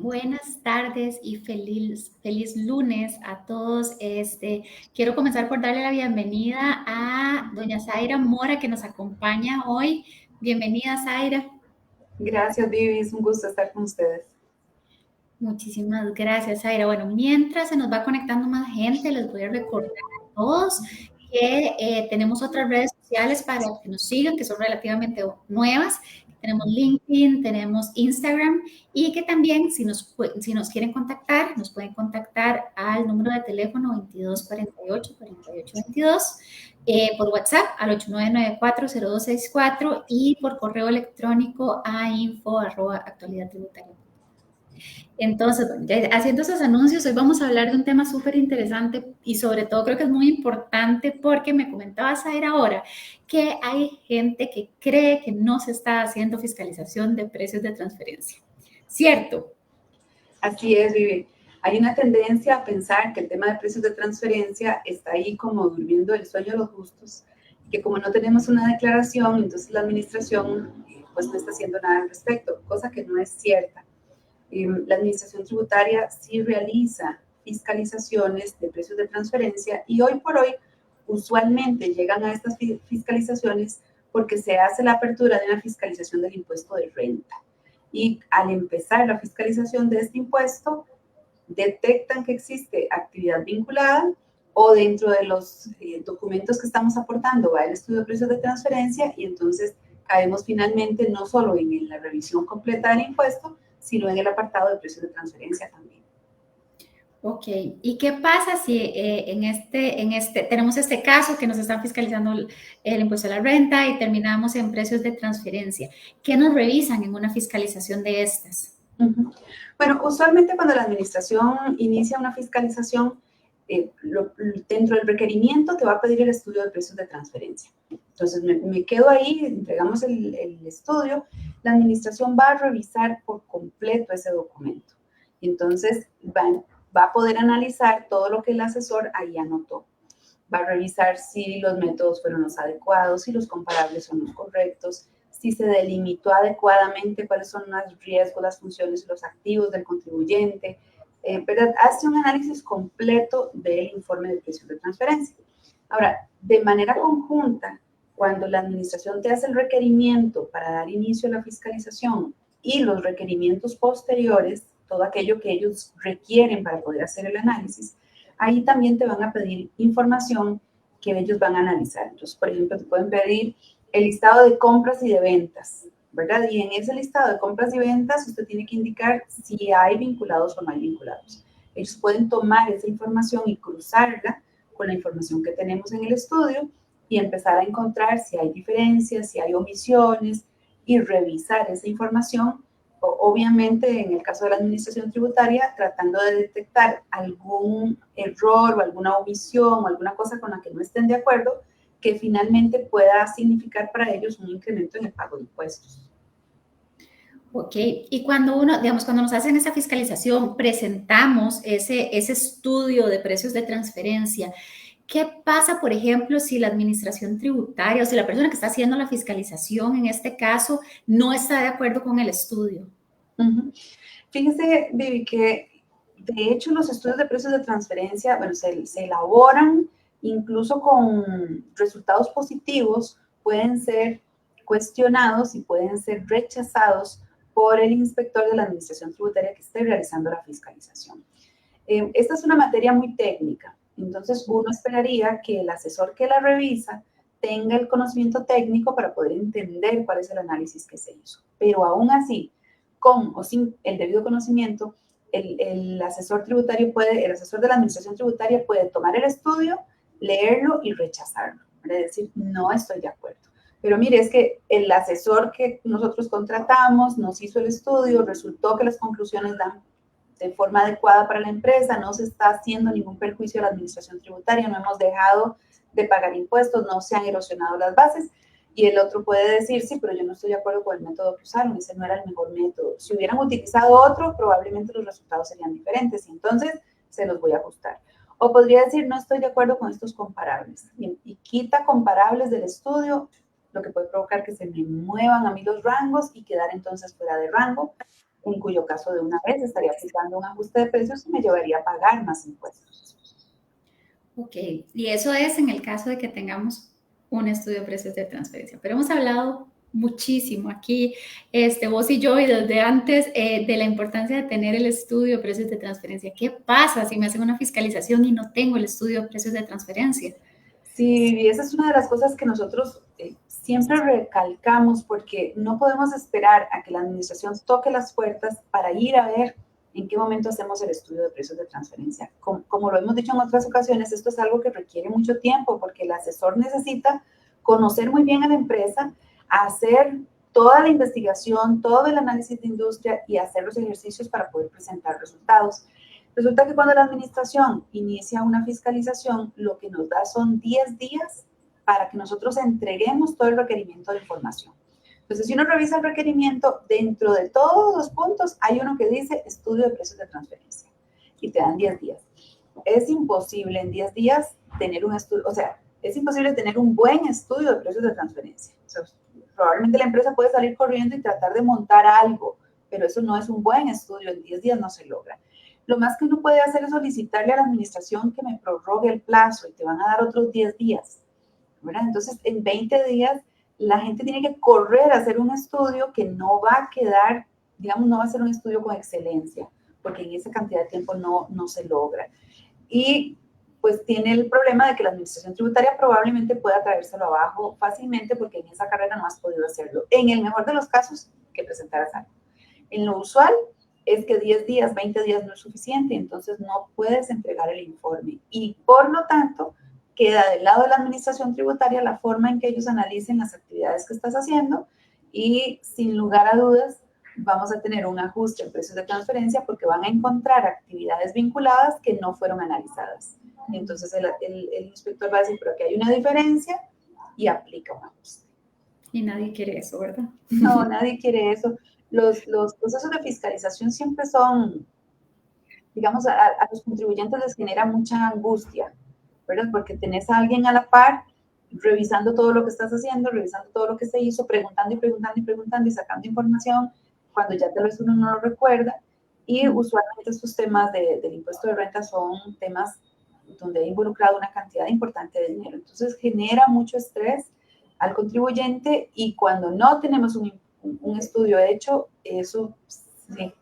Buenas tardes y feliz lunes a todos. Quiero comenzar por darle la bienvenida a doña Zaira Mora, que nos acompaña hoy. Bienvenida, Zaira. Gracias, Vivi. Es un gusto estar con ustedes. Muchísimas gracias, Zaira. Bueno, mientras se nos va conectando más gente, les voy a recordar a todos que tenemos otras redes sociales para que nos sigan, que son relativamente nuevas. Tenemos LinkedIn, tenemos Instagram y que también si nos quieren contactar, nos pueden contactar al número de teléfono 2248-4822, por WhatsApp al 8994-0264 y por correo electrónico a info@actualidadtributaria. Entonces, bueno, ya haciendo esos anuncios, hoy vamos a hablar de un tema súper interesante y sobre todo creo que es muy importante porque me comentaba Zaira ahora que hay gente que cree que no se está haciendo fiscalización de precios de transferencia. ¿Cierto? Así es, Vivi. Hay una tendencia a pensar que el tema de precios de transferencia está ahí como durmiendo el sueño de los justos, que como no tenemos una declaración, entonces la administración pues no está haciendo nada al respecto, cosa que no es cierta. La administración tributaria sí realiza fiscalizaciones de precios de transferencia y hoy por hoy usualmente llegan a estas fiscalizaciones porque se hace la apertura de una fiscalización del impuesto de renta. Y al empezar la fiscalización de este impuesto, detectan que existe actividad vinculada o dentro de los documentos que estamos aportando va el estudio de precios de transferencia y entonces caemos finalmente no solo en la revisión completa del impuesto, sino en el apartado de precios de transferencia también. Ok, ¿y qué pasa si tenemos este caso que nos están fiscalizando el impuesto a la renta y terminamos en precios de transferencia? ¿Qué nos revisan en una fiscalización de estas? Bueno, usualmente cuando la administración inicia una fiscalización, dentro del requerimiento te va a pedir el estudio de precios de transferencia. Entonces me quedo ahí, entregamos el estudio, la administración va a revisar por completo ese documento. Y entonces va a poder analizar todo lo que el asesor ahí anotó. Va a revisar si los métodos fueron los adecuados, si los comparables son los correctos, si se delimitó adecuadamente cuáles son los riesgos, las funciones y los activos del contribuyente, ¿verdad? Hace un análisis completo del informe de precios de transferencia. Ahora, de manera conjunta, cuando la administración te hace el requerimiento para dar inicio a la fiscalización y los requerimientos posteriores, todo aquello que ellos requieren para poder hacer el análisis, ahí también te van a pedir información que ellos van a analizar. Entonces, por ejemplo, te pueden pedir el listado de compras y de ventas, ¿verdad? Y en ese listado de compras y ventas usted tiene que indicar si hay vinculados o no hay vinculados. Ellos pueden tomar esa información y cruzarla con la información que tenemos en el estudio y empezar a encontrar si hay diferencias, si hay omisiones y revisar esa información. Obviamente, en el caso de la administración tributaria, tratando de detectar algún error o alguna omisión o alguna cosa con la que no estén de acuerdo, que finalmente pueda significar para ellos un incremento en el pago de impuestos. Ok, y cuando cuando nos hacen esa fiscalización, presentamos ese estudio de precios de transferencia. ¿Qué pasa, por ejemplo, si la administración tributaria o si la persona que está haciendo la fiscalización, en este caso, no está de acuerdo con el estudio? Fíjese, Vivi, que de hecho los estudios de precios de transferencia, bueno, se elaboran incluso con resultados positivos, pueden ser cuestionados y pueden ser rechazados por el inspector de la administración tributaria que esté realizando la fiscalización. Esta es una materia muy técnica, entonces uno esperaría que el asesor que la revisa tenga el conocimiento técnico para poder entender cuál es el análisis que se hizo. Pero aún así, con o sin el debido conocimiento, el asesor tributario el asesor de la administración tributaria puede tomar el estudio, leerlo y rechazarlo. Es decir, no estoy de acuerdo. Pero mire, es que el asesor que nosotros contratamos nos hizo el estudio, resultó que las conclusiones dan de forma adecuada para la empresa, no se está haciendo ningún perjuicio a la administración tributaria, no hemos dejado de pagar impuestos, no se han erosionado las bases. Y el otro puede decir, sí, pero yo no estoy de acuerdo con el método que usaron, ese no era el mejor método. Si hubieran utilizado otro, probablemente los resultados serían diferentes y entonces se los voy a ajustar. O podría decir, no estoy de acuerdo con estos comparables y quita comparables del estudio, lo que puede provocar que se me muevan a mí los rangos y quedar entonces fuera de rango, en cuyo caso de una vez estaría aplicando un ajuste de precios y me llevaría a pagar más impuestos. Ok, y eso es en el caso de que tengamos un estudio de precios de transferencia, pero hemos hablado muchísimo aquí, vos y yo, y desde antes de la importancia de tener el estudio de precios de transferencia. ¿Qué pasa si me hacen una fiscalización y no tengo el estudio de precios de transferencia? Sí, esa es una de las cosas que nosotros siempre recalcamos porque no podemos esperar a que la administración toque las puertas para ir a ver en qué momento hacemos el estudio de precios de transferencia. Como lo hemos dicho en otras ocasiones, esto es algo que requiere mucho tiempo porque el asesor necesita conocer muy bien a la empresa, hacer toda la investigación, todo el análisis de industria y hacer los ejercicios para poder presentar resultados. Resulta que cuando la administración inicia una fiscalización, lo que nos da son 10 días para que nosotros entreguemos todo el requerimiento de información. Entonces, si uno revisa el requerimiento, dentro de todos los puntos hay uno que dice estudio de precios de transferencia y te dan 10 días. Es imposible en 10 días tener un estudio, o sea, es imposible tener un buen estudio de precios de transferencia. O sea, probablemente la empresa puede salir corriendo y tratar de montar algo, pero eso no es un buen estudio, en 10 días no se logra. Lo más que uno puede hacer es solicitarle a la administración que me prorrogue el plazo y te van a dar otros 10 días, ¿verdad? Entonces, en 20 días, la gente tiene que correr a hacer un estudio que no va a quedar, digamos, no va a ser un estudio con excelencia, porque en esa cantidad de tiempo no se logra. Y pues tiene el problema de que la administración tributaria probablemente pueda traérselo abajo fácilmente porque en esa carrera no has podido hacerlo. En el mejor de los casos, que presentaras algo. En lo usual, es que 10 días, 20 días no es suficiente, entonces no puedes entregar el informe. Y por lo tanto, queda del lado de la administración tributaria la forma en que ellos analicen las actividades que estás haciendo y sin lugar a dudas vamos a tener un ajuste en precios de transferencia porque van a encontrar actividades vinculadas que no fueron analizadas. Entonces el inspector va a decir, pero aquí hay una diferencia y aplica un ajuste. Y nadie quiere eso, ¿verdad? No, nadie quiere eso. Los procesos de fiscalización siempre son, digamos, a los contribuyentes les genera mucha angustia, ¿verdad? Porque tenés a alguien a la par revisando todo lo que estás haciendo, revisando todo lo que se hizo, preguntando y preguntando y preguntando y sacando información cuando ya tal vez uno no lo recuerda. Y usualmente estos temas del impuesto de renta son temas donde ha involucrado una cantidad importante de dinero. Entonces genera mucho estrés al contribuyente y cuando no tenemos un estudio hecho, eso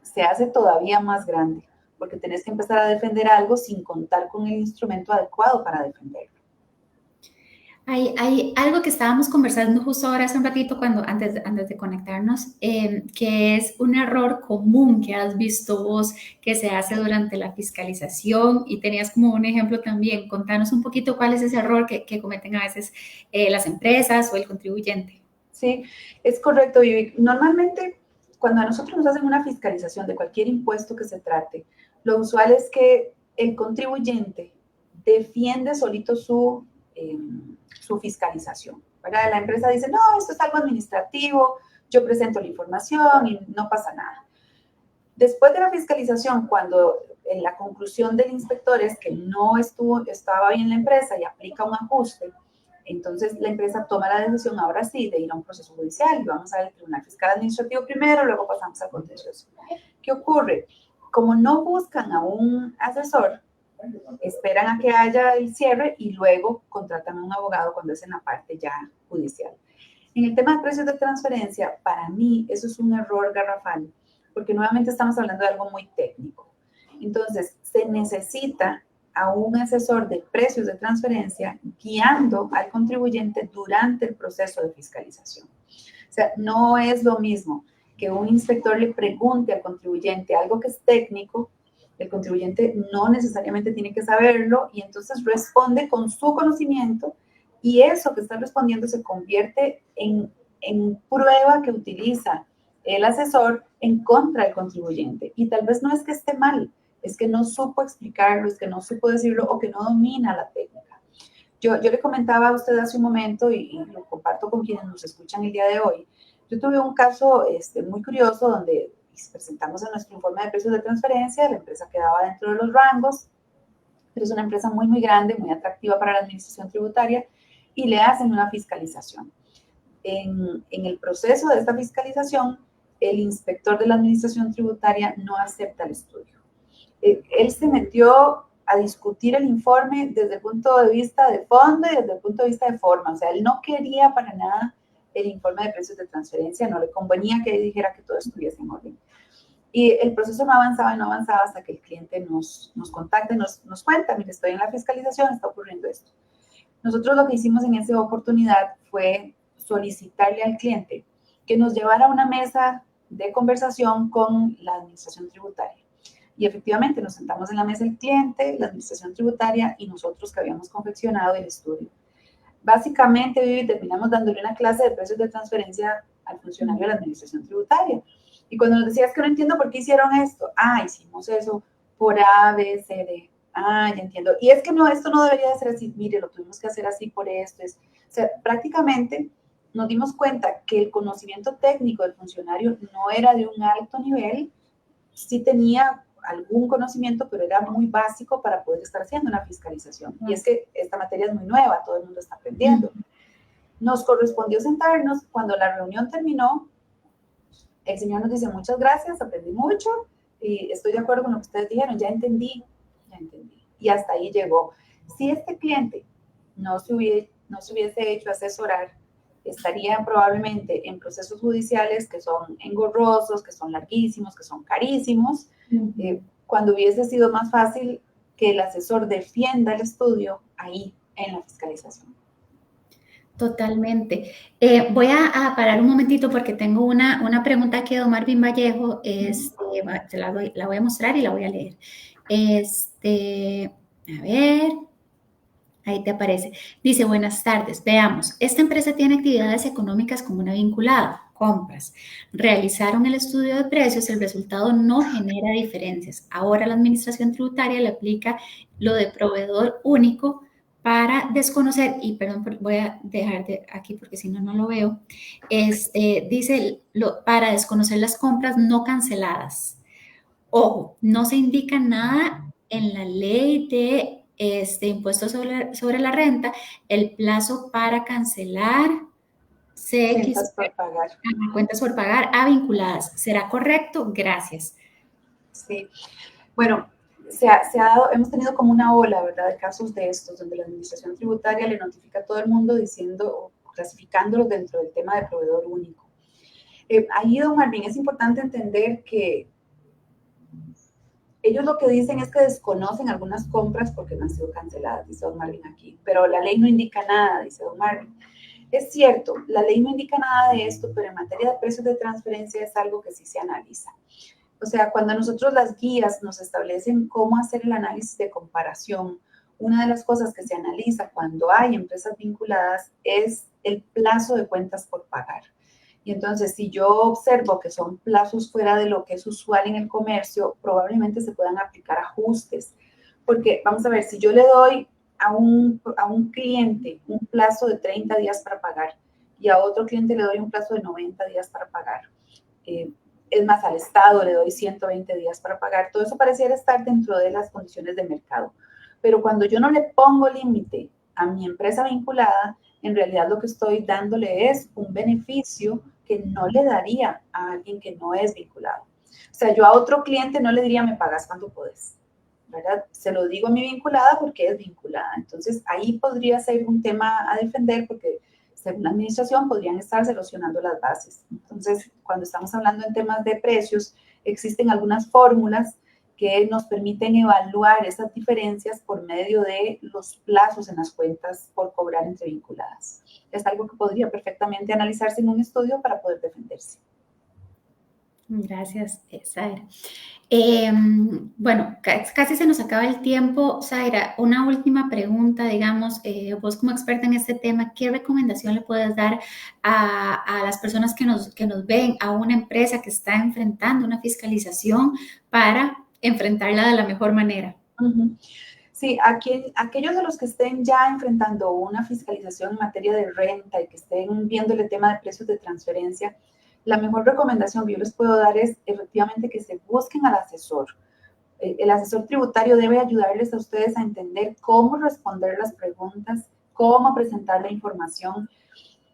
se hace todavía más grande, porque tenés que empezar a defender algo sin contar con el instrumento adecuado para defenderlo. Hay algo que estábamos conversando justo ahora hace un ratito, antes de conectarnos, que es un error común que has visto vos que se hace durante la fiscalización y tenías como un ejemplo también. Contanos un poquito cuál es ese error que cometen a veces las empresas o el contribuyente. Sí, es correcto. Y normalmente cuando a nosotros nos hacen una fiscalización de cualquier impuesto que se trate, lo usual es que el contribuyente defiende solito su fiscalización, ¿verdad? La empresa dice, no, esto es algo administrativo, yo presento la información y no pasa nada. Después de la fiscalización, cuando en la conclusión del inspector es que no estaba bien la empresa y aplica un ajuste, entonces la empresa toma la decisión ahora sí de ir a un proceso judicial y vamos al Tribunal Fiscal Administrativo primero, luego pasamos al contencioso. ¿Qué ocurre? Como no buscan a un asesor, esperan a que haya el cierre y luego contratan a un abogado cuando es en la parte ya judicial. En el tema de precios de transferencia, para mí eso es un error garrafal, porque nuevamente estamos hablando de algo muy técnico. Entonces, se necesita a un asesor de precios de transferencia guiando al contribuyente durante el proceso de fiscalización. O sea, no es lo mismo que un inspector le pregunte al contribuyente algo que es técnico. El contribuyente no necesariamente tiene que saberlo y entonces responde con su conocimiento y eso que está respondiendo se convierte en prueba que utiliza el asesor en contra del contribuyente. Y tal vez no es que esté mal, es que no supo explicarlo, es que no supo decirlo o que no domina la técnica. Yo le comentaba a usted hace un momento y lo comparto con quienes nos escuchan el día de hoy. Yo tuve un caso muy curioso donde presentamos en nuestro informe de precios de transferencia, la empresa quedaba dentro de los rangos, pero es una empresa muy, muy grande, muy atractiva para la administración tributaria y le hacen una fiscalización. En el proceso de esta fiscalización, el inspector de la administración tributaria no acepta el estudio. Él se metió a discutir el informe desde el punto de vista de fondo y desde el punto de vista de forma. O sea, él no quería para nada el informe de precios de transferencia, no le convenía que él dijera que todo estuviese en orden. Y el proceso no avanzaba y no avanzaba hasta que el cliente nos contacta y nos cuenta, mire, estoy en la fiscalización, está ocurriendo esto. Nosotros lo que hicimos en esa oportunidad fue solicitarle al cliente que nos llevara a una mesa de conversación con la administración tributaria. Y efectivamente nos sentamos en la mesa del cliente, la administración tributaria y nosotros que habíamos confeccionado el estudio. Básicamente, Vivi, terminamos dándole una clase de precios de transferencia al funcionario de la administración tributaria. Y cuando nos decía, es que no entiendo por qué hicieron esto. Hicimos eso por A, B, C, D. Ya entiendo. Y es que no, esto no debería de ser así. Mire, lo tuvimos que hacer así por esto. O sea, prácticamente nos dimos cuenta que el conocimiento técnico del funcionario no era de un alto nivel. Sí tenía algún conocimiento, pero era muy básico para poder estar haciendo una fiscalización. Y es que esta materia es muy nueva, todo el mundo está aprendiendo. Nos correspondió sentarnos. Cuando la reunión terminó, el señor nos dice, muchas gracias, aprendí mucho y estoy de acuerdo con lo que ustedes dijeron, ya entendí. Y hasta ahí llegó. Si este cliente no se hubiese hecho asesorar, estaría probablemente en procesos judiciales que son engorrosos, que son larguísimos, que son carísimos, cuando hubiese sido más fácil que el asesor defienda el estudio ahí en la fiscalización. Totalmente. Voy a parar un momentito porque tengo una pregunta que don Marvin Vallejo, la voy a mostrar y la voy a leer. A ver, ahí te aparece. Dice, buenas tardes, veamos, esta empresa tiene actividades económicas como una vinculada, compras. Realizaron el estudio de precios, el resultado no genera diferencias. Ahora la administración tributaria le aplica lo de proveedor único para desconocer, y perdón, voy a dejar de aquí porque si no, no lo veo, dice para desconocer las compras no canceladas. Ojo, no se indica nada en la ley de impuesto sobre la renta, el plazo para cancelar Cuentas por pagar. Cuentas por pagar a vinculadas. ¿Será correcto? Gracias. Sí. Bueno, hemos tenido como una ola, ¿verdad?, de casos de estos, donde la administración tributaria le notifica a todo el mundo diciendo o clasificándolos dentro del tema de proveedor único. Ahí, don Marvin, es importante entender que ellos lo que dicen es que desconocen algunas compras porque no han sido canceladas, dice don Marvin aquí, pero la ley no indica nada, dice don Marvin. Es cierto, la ley no indica nada de esto, pero en materia de precios de transferencia es algo que sí se analiza. O sea, cuando nosotros las guías nos establecen cómo hacer el análisis de comparación, una de las cosas que se analiza cuando hay empresas vinculadas es el plazo de cuentas por pagar. Y entonces, si yo observo que son plazos fuera de lo que es usual en el comercio, probablemente se puedan aplicar ajustes. Porque, vamos a ver, si yo le doy a un cliente un plazo de 30 días para pagar y a otro cliente le doy un plazo de 90 días para pagar, es más, al Estado le doy 120 días para pagar, todo eso pareciera estar dentro de las condiciones de mercado. Pero cuando yo no le pongo límite a mi empresa vinculada, en realidad lo que estoy dándole es un beneficio que no le daría a alguien que no es vinculado. O sea, yo a otro cliente no le diría, me pagas cuando puedes, ¿verdad? Se lo digo a mi vinculada porque es vinculada. Entonces, ahí podría ser un tema a defender porque, según la administración, podrían estarse erosionando las bases. Entonces, cuando estamos hablando en temas de precios, existen algunas fórmulas que nos permiten evaluar esas diferencias por medio de los plazos en las cuentas por cobrar entre vinculadas. Es algo que podría perfectamente analizarse en un estudio para poder defenderse. Gracias, Zaira. Bueno, casi se nos acaba el tiempo. Zaira, una última pregunta, digamos, vos como experta en este tema, ¿qué recomendación le puedes dar a las personas que nos ven, a una empresa que está enfrentando una fiscalización para enfrentarla de la mejor manera? Sí, aquellos de los que estén ya enfrentando una fiscalización en materia de renta y que estén viendo el tema de precios de transferencia, la mejor recomendación que yo les puedo dar es efectivamente que se busquen al asesor. El asesor tributario debe ayudarles a ustedes a entender cómo responder las preguntas, cómo presentar la información,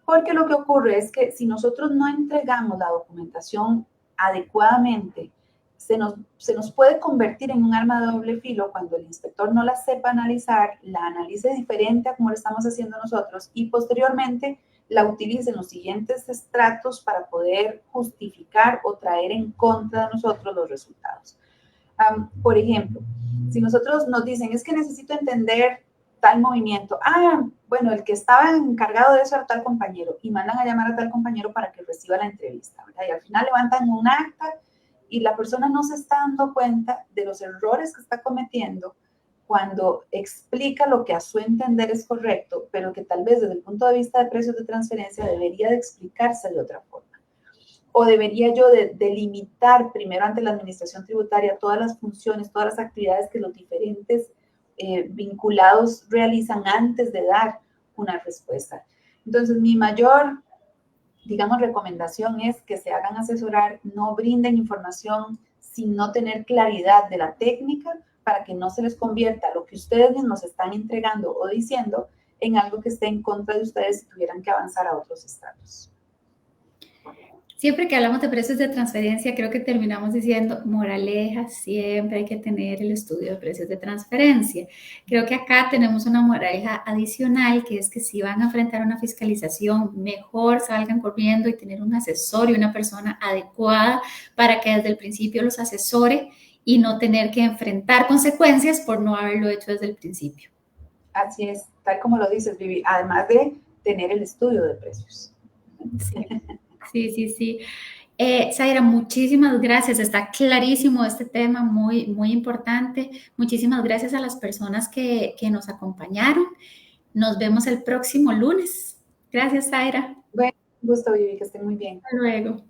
porque lo que ocurre es que si nosotros no entregamos la documentación adecuadamente, se nos puede convertir en un arma de doble filo cuando el inspector no la sepa analizar, la analice diferente a como lo estamos haciendo nosotros y posteriormente la utilice en los siguientes estratos para poder justificar o traer en contra de nosotros los resultados. Por ejemplo, si nosotros nos dicen, es que necesito entender tal movimiento, bueno, el que estaba encargado de eso era tal compañero, y mandan a llamar a tal compañero para que reciba la entrevista, ¿verdad? Y al final levantan un acta y la persona no se está dando cuenta de los errores que está cometiendo cuando explica lo que a su entender es correcto, pero que tal vez desde el punto de vista de precios de transferencia debería de explicarse de otra forma. ¿O debería yo de delimitar primero ante la administración tributaria todas las funciones, todas las actividades que los diferentes vinculados realizan antes de dar una respuesta? Entonces, mi mayor, digamos, recomendación es que se hagan asesorar, no brinden información sin no tener claridad de la técnica para que no se les convierta lo que ustedes mismos están entregando o diciendo en algo que esté en contra de ustedes si tuvieran que avanzar a otros estados. Siempre que hablamos de precios de transferencia, creo que terminamos diciendo, moraleja, siempre hay que tener el estudio de precios de transferencia. Creo que acá tenemos una moraleja adicional, que es que si van a enfrentar una fiscalización, mejor salgan corriendo y tener un asesor y una persona adecuada para que desde el principio los asesore y no tener que enfrentar consecuencias por no haberlo hecho desde el principio. Así es, tal como lo dices, Vivi, además de tener el estudio de precios. Sí. Zaira, muchísimas gracias. Está clarísimo este tema, muy importante. Muchísimas gracias a las personas que nos acompañaron. Nos vemos el próximo lunes. Gracias, Zaira. Bueno, gusto, Vivi, que estén muy bien. Hasta luego.